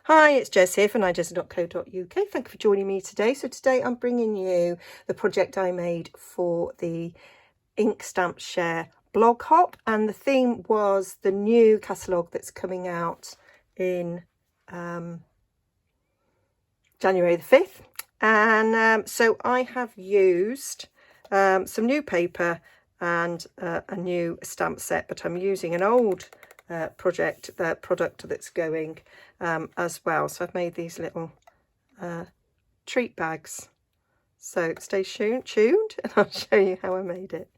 Hi, it's Jess here from Nigezza.co.uk. Thank you for joining me today. So today I'm bringing you the project I made for the Ink Stamp Share blog hop, and the theme was the new catalogue that's coming out in January the 5th. And so I have used some new paper and a new stamp set, but I'm using an old product that's going as well. So I've made these little treat bags. So stay tuned and I'll show you how I made it.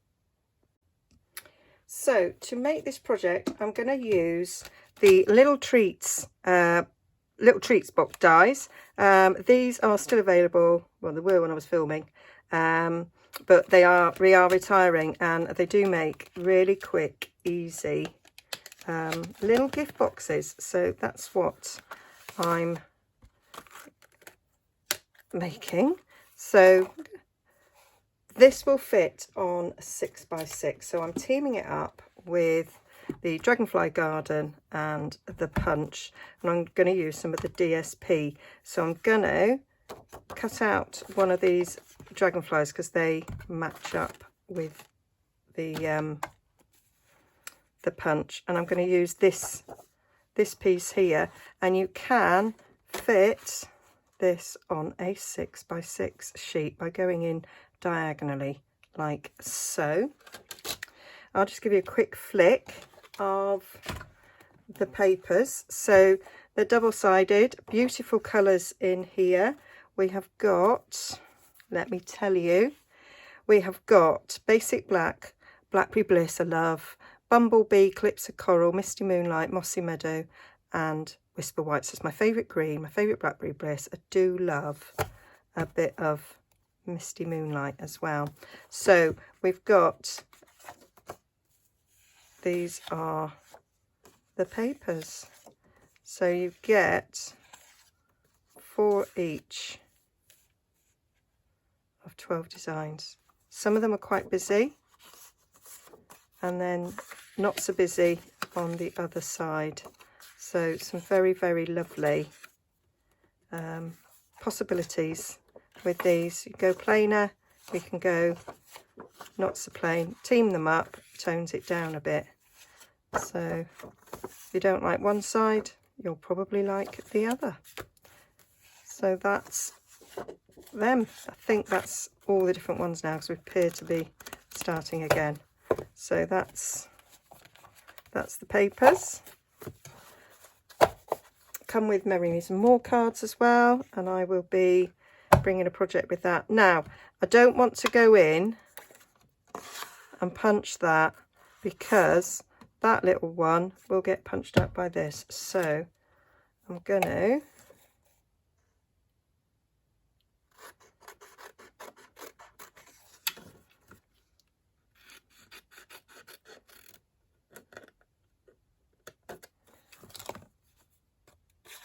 So to make this project, I'm going to use the Little Treats box dies. These are still available. Well, they were when I was filming, but we are retiring, and they do make really quick, easy little gift boxes. So that's what I'm making. So this will fit on a 6x6. So I'm teaming it up with the Dragonfly Garden and the Punch, and I'm going to use some of the DSP. So I'm going to cut out one of these dragonflies because they match up with the Punch, and I'm going to use this piece here, and you can fit this on a 6x6 sheet by going in diagonally like so. I'll just give you a quick flick of the papers. So they're double-sided, beautiful colours in here. We have got, let me tell you, we have got Basic Black, Blackberry Bliss, I love, Bumblebee, Calypso Coral, Misty Moonlight, Mossy Meadow and Whisper White. So it's my favourite green, my favourite Blackberry Bliss. I do love a bit of Misty Moonlight as well. So we've got, these are the papers. So you get 4 each of 12 designs. Some of them are quite busy, and then not so busy on the other side. So some very, very lovely possibilities with these. You can go plainer, we can go not so plain, team them up, tones it down a bit. So if you don't like one side, you'll probably like the other. So that's them. I think that's all the different ones now, because we appear to be starting again. So that's the papers. Come with Merry Me Some More cards as well, and I will be bringing a project with that. Now, I don't want to go in and punch that, because that little one will get punched out by this. So I'm going to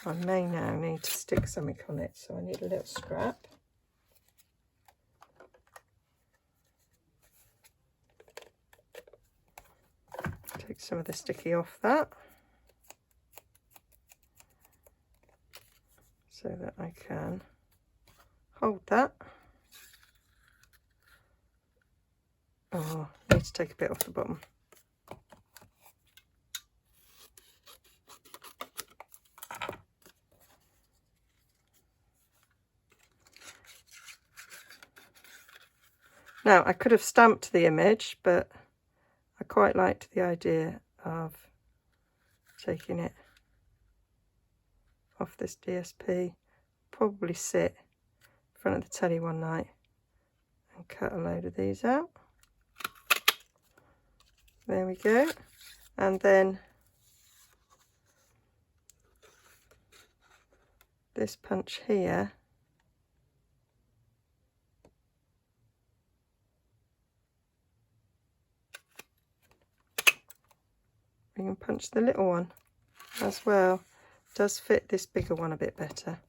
I may now need to stick something on it, so I need a little scrap. Take some of the sticky off that, so that I can hold that. Oh, I need to take a bit off the bottom. Now, I could have stamped the image, but I quite liked the idea of taking it off this DSP. Probably sit in front of the telly one night and cut a load of these out. There we go. And then this punch here, we can punch the little one as well. It does fit this bigger one a bit better.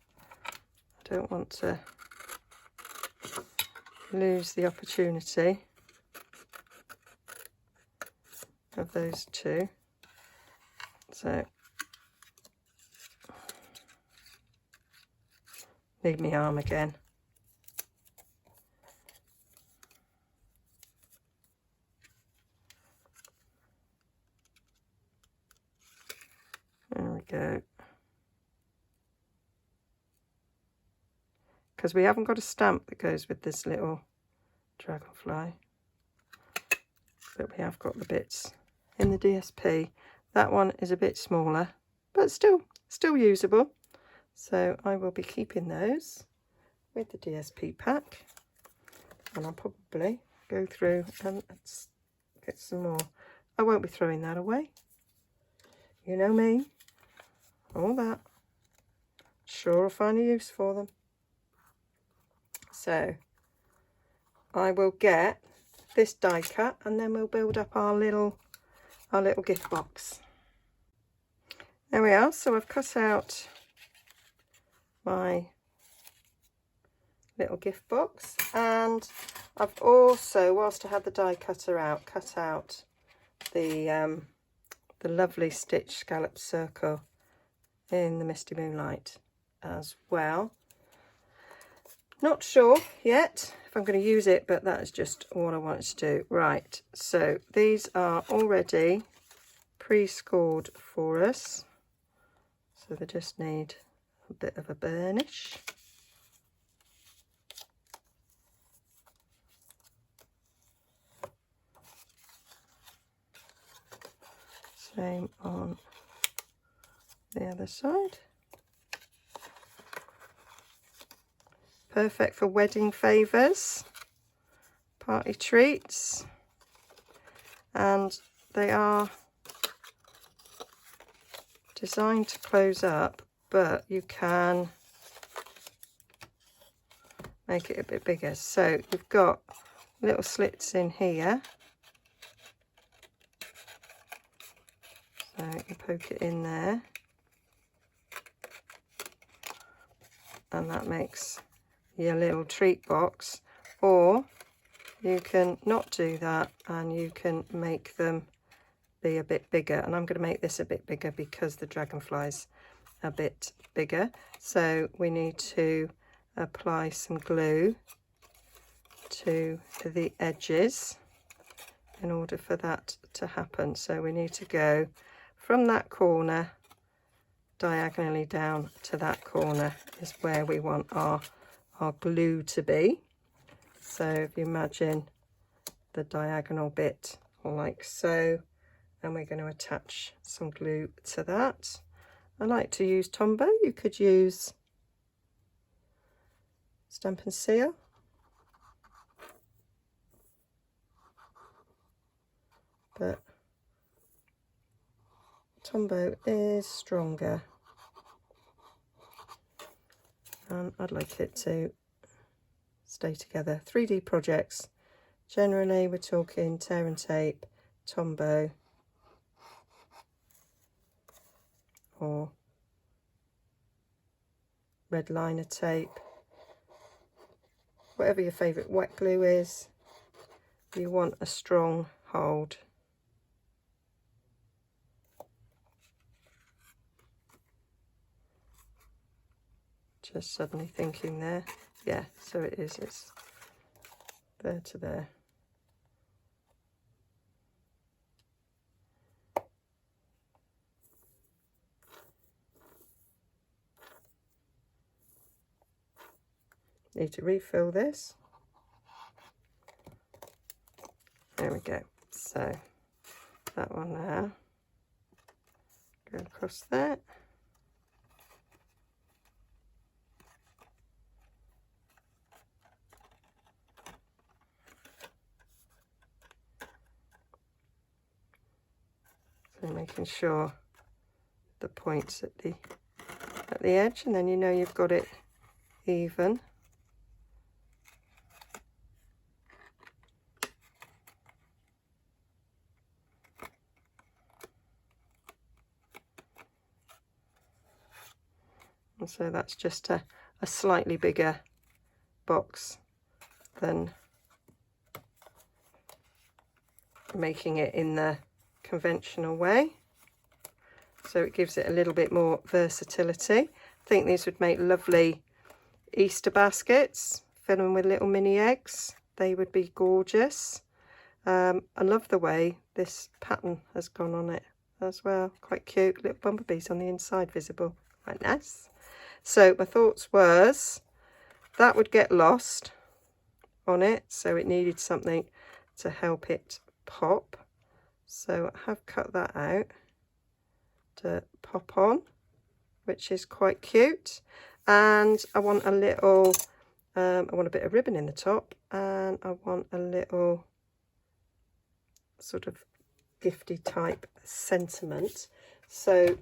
I don't want to lose the opportunity of those two. So Need my arm again. There we go. Because we haven't got a stamp that goes with this little dragonfly, but we have got the bits in the DSP. That one is a bit smaller, but still usable. So I will be keeping those with the DSP pack, and I'll probably go through and get some more. I won't be throwing that away. You know me, all that. Sure, I'll find a use for them. So I will get this die cut, and then we'll build up our little gift box. There we are. So I've cut out my little gift box, and I've also, whilst I had the die cutter out, cut out the lovely stitch scallop circle in the Misty Moonlight as well. Not sure yet if I'm going to use it, but that is just what I wanted to do. Right, so these are already pre-scored for us, so they just need a bit of a burnish. Same on the other side. Perfect for wedding favours, party treats, and they are designed to close up, but you can make it a bit bigger. So you've got little slits in here, so you poke it in there, and that makes your little treat box. Or you can not do that, and you can make them be a bit bigger, and I'm going to make this a bit bigger because the dragonfly's a bit bigger. So we need to apply some glue to the edges in order for that to happen. So we need to go from that corner diagonally down to that corner is where we want our glue to be. So if you imagine the diagonal bit like so, and we're going to attach some glue to that. I like to use Tombow. You could use Stamp and Seal, but Tombow is stronger, and I'd like it to stay together. 3D projects, generally we're talking tear and tape, Tombow, or red liner tape, whatever your favourite wet glue is. You want a strong hold. Just suddenly thinking there, yeah, so it is, it's there to there. Need to refill this. There we go. So that one there, go across there. So making sure the points at the edge, and then you know you've got it even. And so that's just a slightly bigger box than making it in the conventional way. So it gives it a little bit more versatility. I think these would make lovely Easter baskets, fill them with little mini eggs. They would be gorgeous. I love the way this pattern has gone on it as well. Quite cute, little bumblebees on the inside visible. Quite nice. So my thoughts was that would get lost on it, so it needed something to help it pop. So I have cut that out to pop on, which is quite cute. And I want a little, I want a bit of ribbon in the top, and I want a little sort of gifty type sentiment. So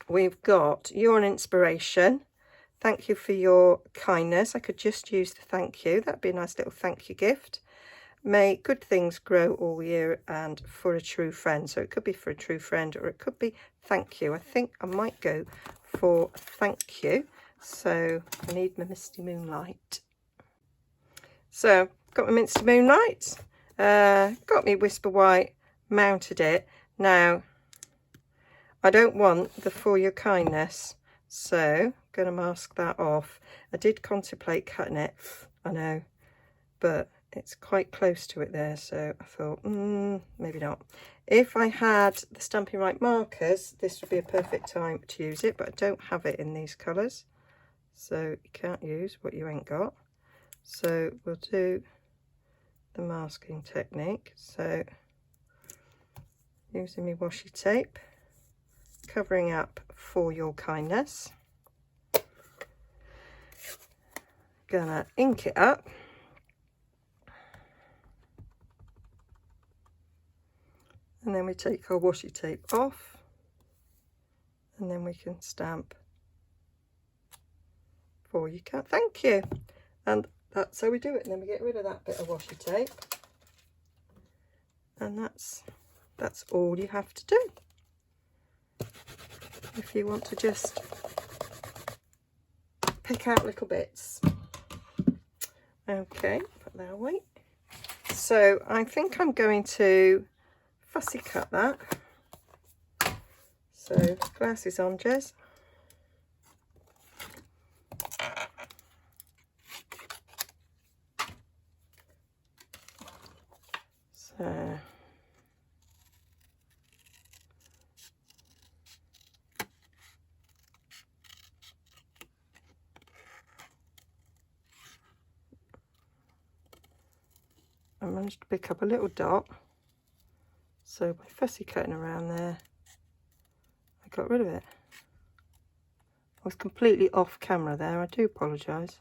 we've got, you're an inspiration. Thank you for your kindness. I could just use the thank you. That'd be a nice little thank you gift. May good things grow all year and for a true friend. So it could be for a true friend, or it could be thank you. I think I might go for thank you. So I need my Misty Moonlight. So got my Misty Moonlight. Got me Whisper White, mounted it. Now I don't want the For Your Kindness, so I'm going to mask that off. I did contemplate cutting it, I know, but it's quite close to it there, so I thought, maybe not. If I had the Stampin' Right markers, this would be a perfect time to use it, but I don't have it in these colours, so you can't use what you ain't got. So we'll do the masking technique. So using my washi tape, covering up For Your Kindness. Gonna ink it up. And then we take our washi tape off, and then we can stamp For You Can. Thank you. And that's how we do it. And then we get rid of that bit of washi tape. And that's all you have to do. If you want to just pick out little bits. Okay, put that away. So I think I'm going to fussy cut that. So glasses on, Jez. So I managed to pick up a little dot. So by fussy cutting around there, I got rid of it. I was completely off camera there, I do apologise.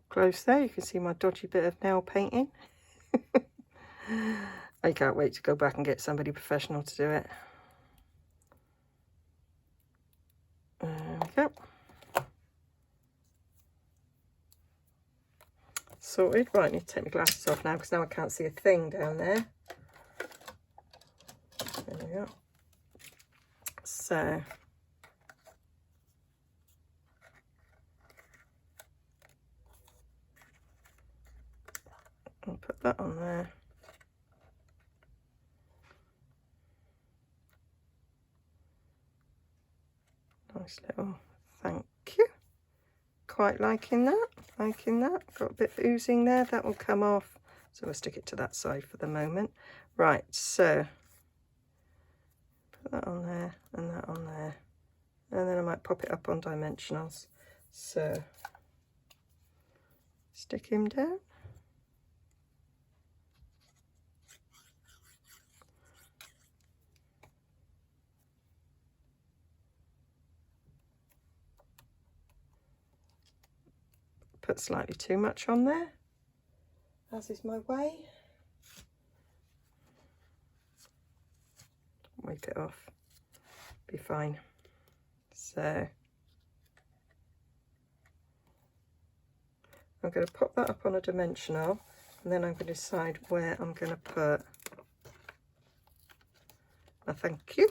Close there, you can see my dodgy bit of nail painting. I can't wait to go back and get somebody professional to do it. There we go. Sorted. Right, I need to take my glasses off now because now I can't see a thing down there. There we go. So I'll put that on there. Nice little thank you. Quite liking that, Got a bit of oozing there, that will come off. So we'll stick it to that side for the moment. Right, so put that on there and that on there. And then I might pop it up on dimensionals. So stick him down. Put slightly too much on there, as is my way. Wipe it off, be fine. So I'm going to pop that up on a dimensional and then I'm going to decide where I'm going to put a thank you.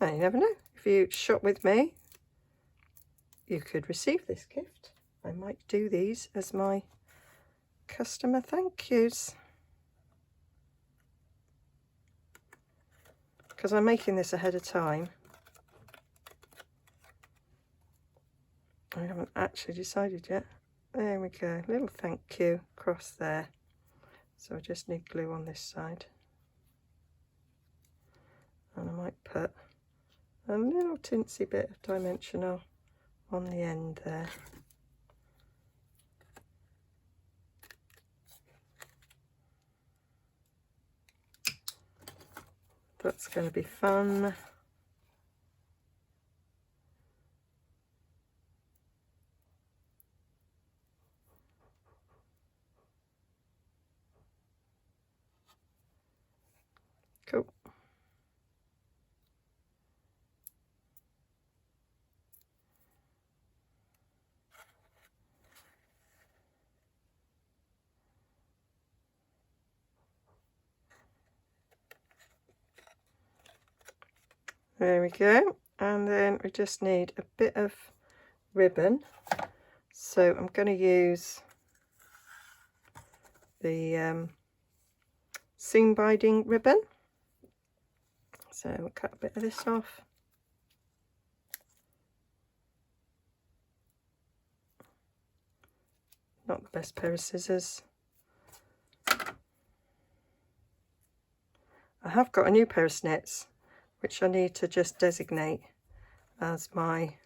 And you never know, if you shop with me, you could receive this gift. I might do these as my customer thank yous, because I'm making this ahead of time. I haven't actually decided yet. There we go, little thank you across there. So I just need glue on this side, and I might put a little tinsy bit of dimensional on the end there. That's going to be fun. Cool. There we go, and then we just need a bit of ribbon. So I'm going to use the seam binding ribbon. So we'll cut a bit of this off. Not the best pair of scissors. I have got a new pair of snits, which I need to just designate as my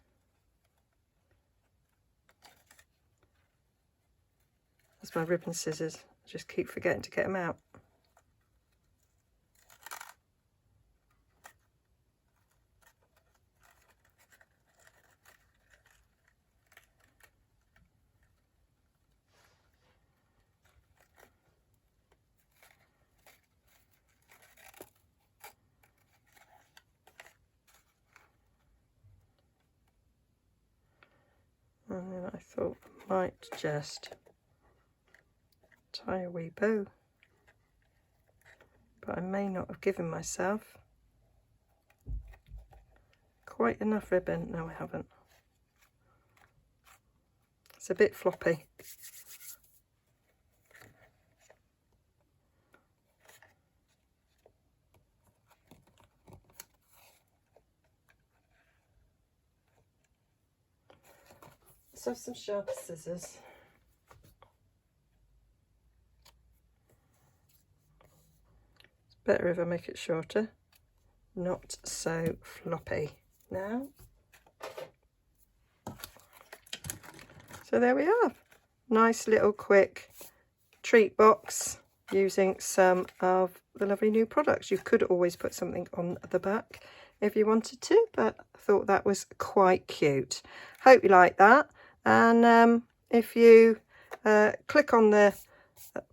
ribbon scissors. I just keep forgetting to get them out. And then I thought I might just tie a wee bow, but I may not have given myself quite enough ribbon. No, I haven't. It's a bit floppy. Let's have some sharp scissors. It's better if I make it shorter, not so floppy. Now, so there we are. Nice little quick treat box using some of the lovely new products. You could always put something on the back if you wanted to, but I thought that was quite cute. Hope you like that. And if you click on the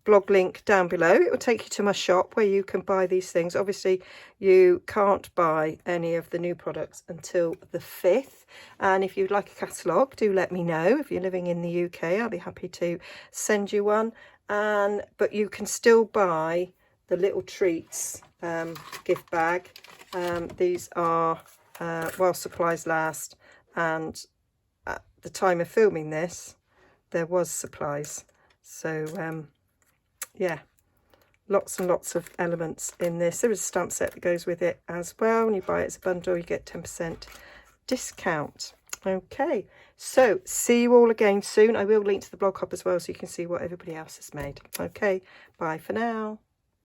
blog link down below, it will take you to my shop where you can buy these things. Obviously you can't buy any of the new products until the 5th, and if you'd like a catalogue, do let me know. If you're living in the UK, I'll be happy to send you one. But you can still buy the little treats gift bag. These are while supplies last, and at the time of filming this there was supplies. So yeah, lots and lots of elements in this. There is a stamp set that goes with it as well. When you buy it as a bundle, you get 10% discount. Okay, so see you all again soon. I will link to the blog hub as well so you can see what everybody else has made. Okay, bye for now.